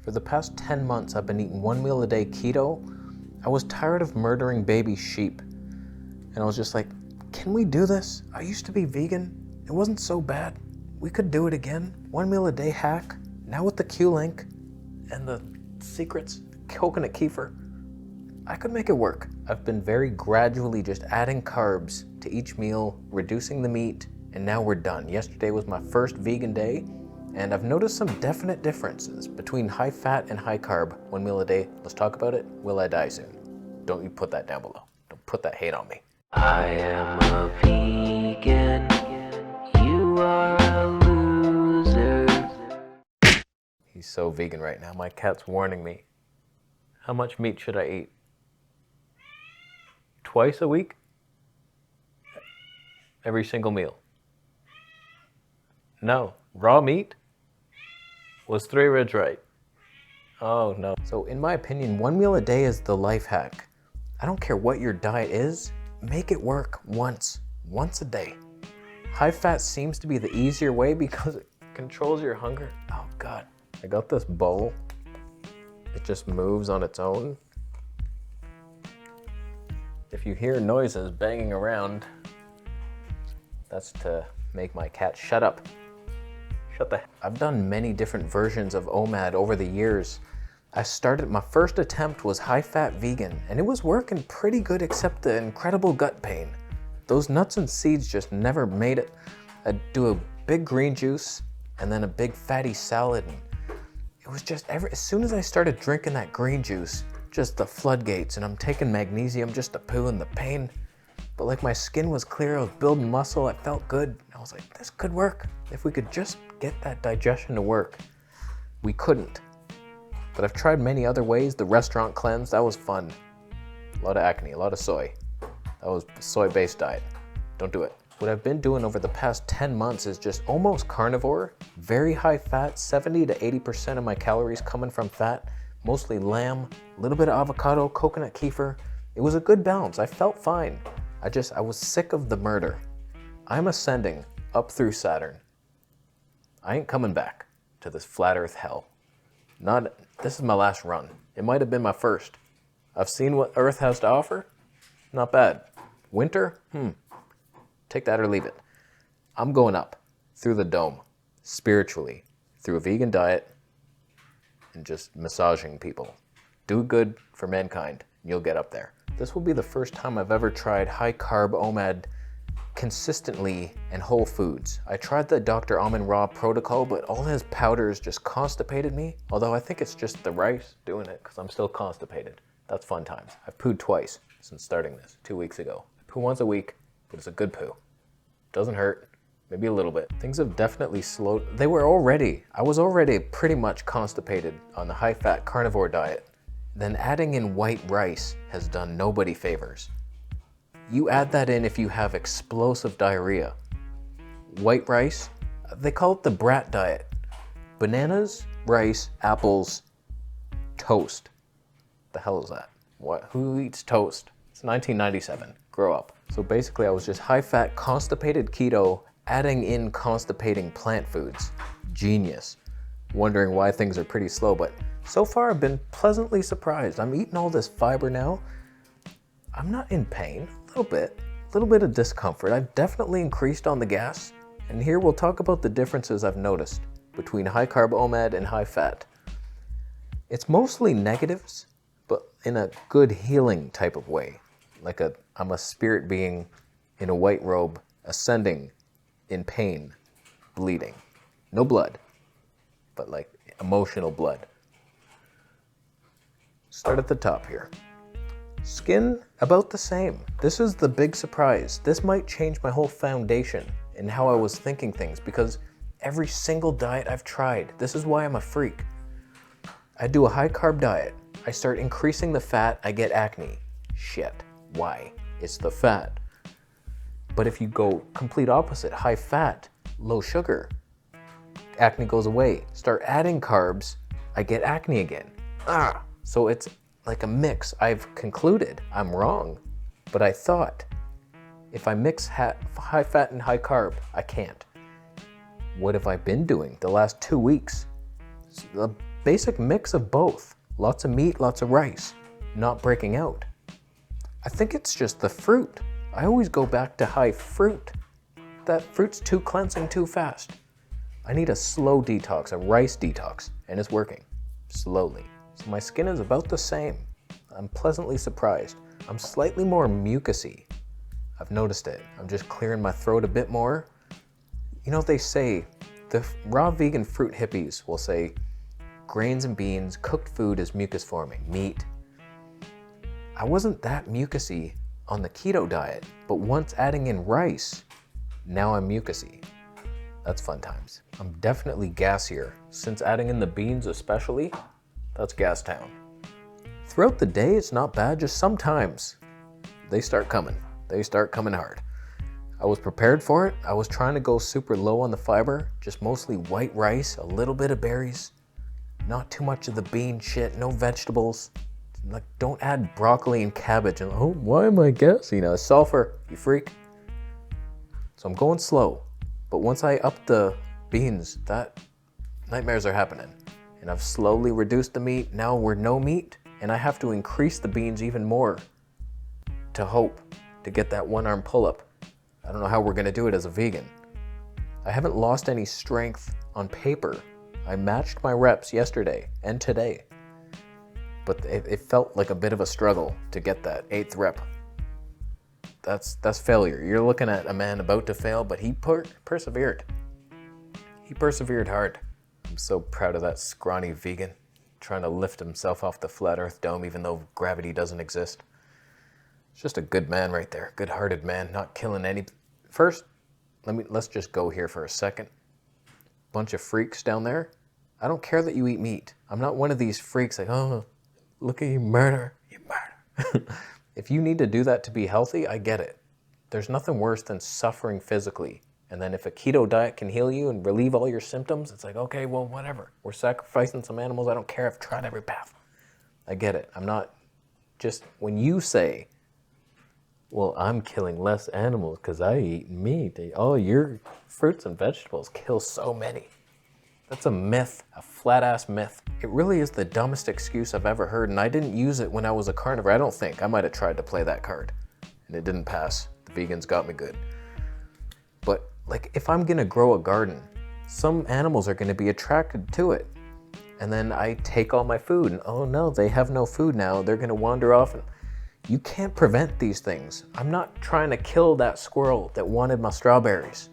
For the past 10 months, I've been eating 1 meal a day keto. I was tired of murdering baby sheep. And I was just like, can we do this? I used to be vegan. It wasn't so bad. We could do it again. 1 meal a day hack. Now with the Q-Link and the secrets, coconut kefir, I could make it work. I've been very gradually just adding carbs to each meal, reducing the meat, and now we're done. Yesterday was my first vegan day, and I've noticed some definite differences between high fat and high carb 1 meal a day. Let's talk about it. Will I die soon? Don't you put that down below. Don't put that hate on me. I am a vegan, you are a loser. He's so vegan right now. My cat's warning me. How much meat should I eat? Twice a week? Every single meal? No. Raw meat? Was 3 ribs right? Oh no. So in my opinion, 1 meal a day is the life hack. I don't care what your diet is, make it work once a day. High fat seems to be the easier way because it controls your hunger. Oh God. I got this bowl. It just moves on its own. If you hear noises banging around, that's to make my cat shut up. I've done many different versions of OMAD over the years. My first attempt was high-fat vegan, and it was working pretty good except the incredible gut pain. Those nuts and seeds just never made it. I'd do a big green juice and then a big fatty salad. And it was just as soon as I started drinking that green juice, just the floodgates, and I'm taking magnesium just to poo and the pain. But like my skin was clear, I was building muscle, I felt good. I was like, this could work. If we could just get that digestion to work. We couldn't. But I've tried many other ways. The restaurant cleanse, that was fun. A lot of acne, a lot of soy. That was a soy-based diet. Don't do it. What I've been doing over the past 10 months is just almost carnivore, very high fat, 70 to 80% of my calories coming from fat, mostly lamb, a little bit of avocado, coconut kefir. It was a good balance. I felt fine. I was sick of the murder. I'm ascending up through Saturn. I ain't coming back to this flat earth hell. This is my last run. It might have been my first. I've seen what Earth has to offer. Not bad. Winter? Take that or leave it. I'm going up through the dome, spiritually, through a vegan diet and just massaging people. Do good for mankind, and you'll get up there. This will be the first time I've ever tried high carb OMAD consistently and whole foods. I tried the Dr. Almond Raw protocol, but all his powders just constipated me. Although I think it's just the rice doing it because I'm still constipated. That's fun times. I've pooed twice since starting this 2 weeks ago. I poo once a week, but it's a good poo. Doesn't hurt, maybe a little bit. Things have definitely slowed. I was already pretty much constipated on the high fat carnivore diet. Then adding in white rice has done nobody favors. You add that in if you have explosive diarrhea. White rice, they call it the brat diet. Bananas, rice, apples, toast. The hell is that? What? Who eats toast? It's 1997. Grow up. So basically I was just high-fat, constipated keto, adding in constipating plant foods. Genius. Wondering why things are pretty slow, but so far I've been pleasantly surprised. I'm eating all this fiber now. I'm not in pain. A little bit of discomfort. I've definitely increased on the gas, and here we'll talk about the differences I've noticed between high carb OMAD and high fat. It's mostly negatives, but in a good healing type of way. Like I'm a spirit being in a white robe, ascending, in pain, bleeding. No blood, but like emotional blood. Start at the top here. Skin, about the same. This is the big surprise. This might change my whole foundation in how I was thinking things because every single diet I've tried, this is why I'm a freak. I do a high carb diet. I start increasing the fat, I get acne. Shit, why? It's the fat. But if you go complete opposite, high fat, low sugar, acne goes away. Start adding carbs, I get acne again. So it's like a mix. I've concluded I'm wrong, but I thought if I mix high fat and high carb, I can't. What have I been doing the last 2 weeks? A basic mix of both. Lots of meat, lots of rice, not breaking out. I think it's just the fruit. I always go back to high fruit. That fruit's too cleansing too fast. I need a slow detox, a rice detox, and it's working, slowly. So my skin is about the same. I'm pleasantly surprised. I'm slightly more mucusy. I've noticed it. I'm just clearing my throat a bit more. You know, they say, the raw vegan fruit hippies will say, grains and beans, cooked food is mucus forming, meat. I wasn't that mucusy on the keto diet, but once adding in rice, now I'm mucusy. That's fun times. I'm definitely gassier. Since adding in the beans especially, that's gas town. Throughout the day, it's not bad, just sometimes they start coming. They start coming hard. I was prepared for it. I was trying to go super low on the fiber, just mostly white rice, a little bit of berries, not too much of the bean shit, no vegetables. Like, don't add broccoli and cabbage and, oh, why am I gassy now? Sulfur, you freak. So I'm going slow, but once I up the beans, that nightmares are happening. And I've slowly reduced the meat. Now we're no meat, and I have to increase the beans even more to hope to get that one arm pull-up. I don't know how we're gonna do it as a vegan. I haven't lost any strength on paper. I matched my reps yesterday and today, but it felt like a bit of a struggle to get that 8th rep. That's failure. You're looking at a man about to fail, but he persevered. He persevered hard. I'm so proud of that scrawny vegan trying to lift himself off the flat earth dome even though gravity doesn't exist. It's just a good man right there. Good-hearted man, not killing any. First, let's just go here for a second. Bunch of freaks down there. I don't care that you eat meat. I'm not one of these freaks like, oh, look at you murder. You murder. If you need to do that to be healthy, I get it. There's nothing worse than suffering physically. And then if a keto diet can heal you and relieve all your symptoms, it's like, okay, well, whatever. We're sacrificing some animals. I don't care. I've tried every path. I get it. I'm not just, when you say, well, I'm killing less animals because I eat meat. Oh, your fruits and vegetables kill so many. That's a myth, a flat-ass myth. It really is the dumbest excuse I've ever heard, and I didn't use it when I was a carnivore. I don't think. I might have tried to play that card, and it didn't pass. The vegans got me good. But, like, if I'm gonna grow a garden, some animals are gonna be attracted to it. And then I take all my food, and oh no, they have no food now. They're gonna wander off, and you can't prevent these things. I'm not trying to kill that squirrel that wanted my strawberries.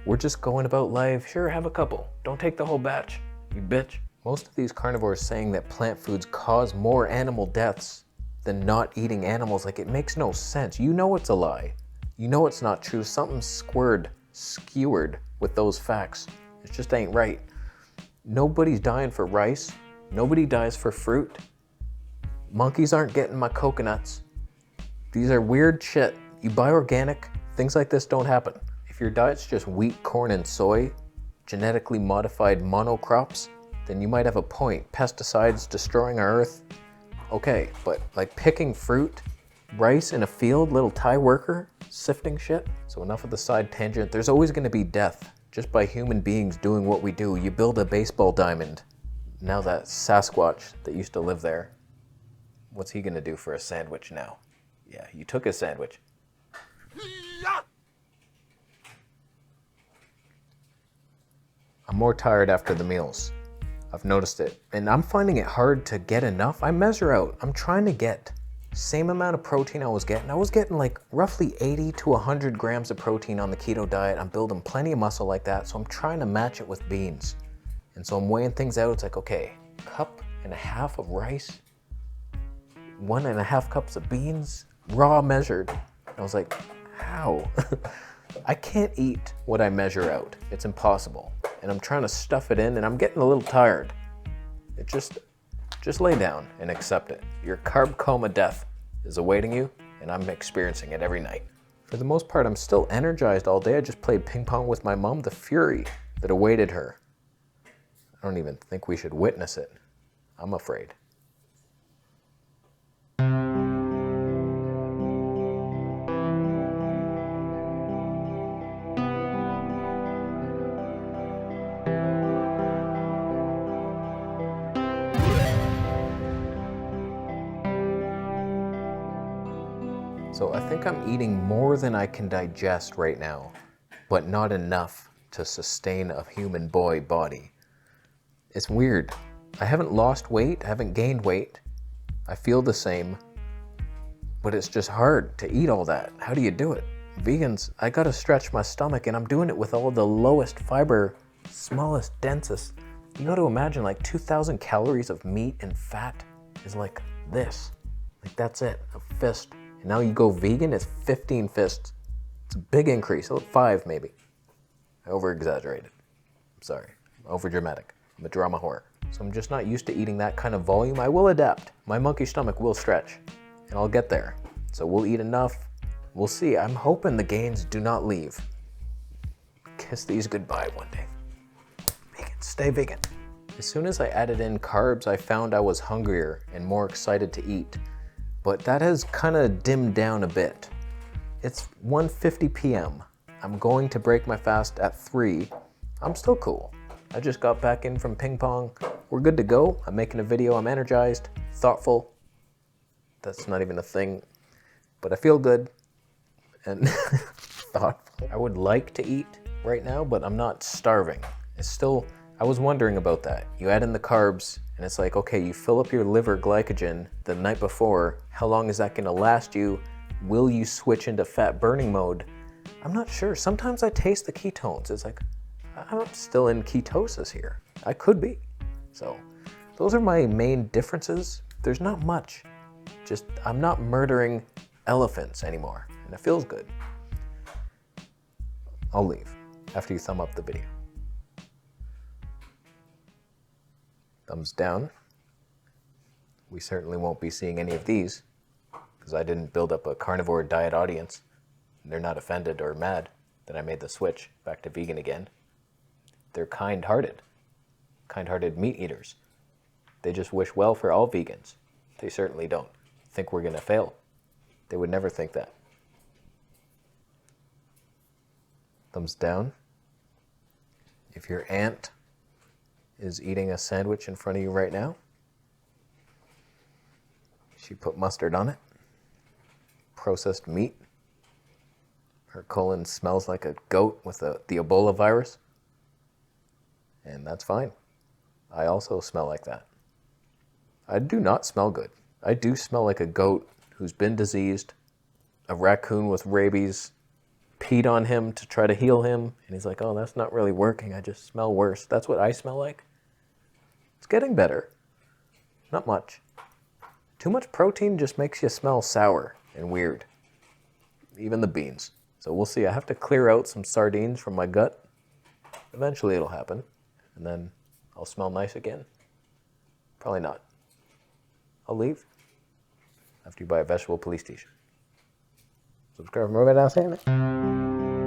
We're just going about life. Sure, have a couple. Don't take the whole batch, you bitch. Most of these carnivores saying that plant foods cause more animal deaths than not eating animals, like, it makes no sense. You know it's a lie. You know it's not true. Something's skewered with those facts. It just ain't right. Nobody's dying for rice. Nobody dies for fruit. Monkeys aren't getting my coconuts. These are weird shit. You buy organic, things like this don't happen. If your diet's just wheat, corn, and soy, genetically modified monocrops, then you might have a point. Pesticides destroying our earth, okay, but like picking fruit, rice in a field, little Thai worker, sifting shit. So enough of the side tangent. There's always gonna be death just by human beings doing what we do. You build a baseball diamond. Now that Sasquatch that used to live there, what's he gonna do for a sandwich now? Yeah, you took his sandwich. I'm more tired after the meals. I've noticed it. And I'm finding it hard to get enough. I measure out. I'm trying to get same amount of protein I was getting. I was getting like roughly 80 to 100 grams of protein on the keto diet. I'm building plenty of muscle like that. So I'm trying to match it with beans. And so I'm weighing things out. It's like, okay, 1.5 cups of rice, 1.5 cups of beans, raw measured. I was like, how? I can't eat what I measure out. It's impossible. And I'm trying to stuff it in and I'm getting a little tired. It just lay down and accept it. Your carb coma death is awaiting you and I'm experiencing it every night. For the most part, I'm still energized all day. I just played ping pong with my mom, the fury that awaited her. I don't even think we should witness it. I'm afraid. So I think I'm eating more than I can digest right now, but not enough to sustain a human boy body. It's weird. I haven't lost weight, I haven't gained weight. I feel the same, but it's just hard to eat all that. How do you do it? Vegans, I gotta stretch my stomach, and I'm doing it with all the lowest fiber, smallest, densest. You gotta imagine like 2,000 calories of meat and fat is like this. Like that's it, a fist. And now you go vegan, it's 15 fists. It's a big increase, 5 maybe. I over-exaggerated. I'm sorry, I'm over-dramatic. I'm a drama whore. So I'm just not used to eating that kind of volume. I will adapt. My monkey stomach will stretch, and I'll get there. So we'll eat enough. We'll see. I'm hoping the gains do not leave. Kiss these goodbye one day. Vegan, stay vegan. As soon as I added in carbs, I found I was hungrier and more excited to eat. But that has kind of dimmed down a bit. It's 1:50 p.m. I'm going to break my fast at 3. I'm still cool. I just got back in from ping pong. We're good to go. I'm making a video. I'm energized, thoughtful. That's not even a thing, but I feel good and thoughtful. I would like to eat right now, but I'm not starving. It's still, I was wondering about that. You add in the carbs and it's like, okay, you fill up your liver glycogen the night before. How long is that gonna last you? Will you switch into fat burning mode? I'm not sure. Sometimes I taste the ketones. It's like, I'm still in ketosis here. I could be. So those are my main differences. There's not much. Just, I'm not murdering elephants anymore, and it feels good. I'll leave after you thumb up the video. Thumbs down. We certainly won't be seeing any of these because I didn't build up a carnivore diet audience. They're not offended or mad that I made the switch back to vegan again. They're kind-hearted meat eaters. They just wish well for all vegans. They certainly don't think we're gonna fail. They would never think that. Thumbs down. If your aunt is eating a sandwich in front of you right now, she put mustard on it, processed meat. Her colon smells like a goat with the Ebola virus. And that's fine. I also smell like that. I do not smell good. I do smell like a goat who's been diseased, a raccoon with rabies, peed on him to try to heal him, and he's like, oh, that's not really working, I just smell worse. That's what I smell like. It's getting better. Not much. Too much protein just makes you smell sour and weird. Even the beans. So we'll see. I have to clear out some sardines from my gut. Eventually it'll happen. And then I'll smell nice again. Probably not. I'll leave after you buy a vegetable police t-shirt. Subscribe for more videos.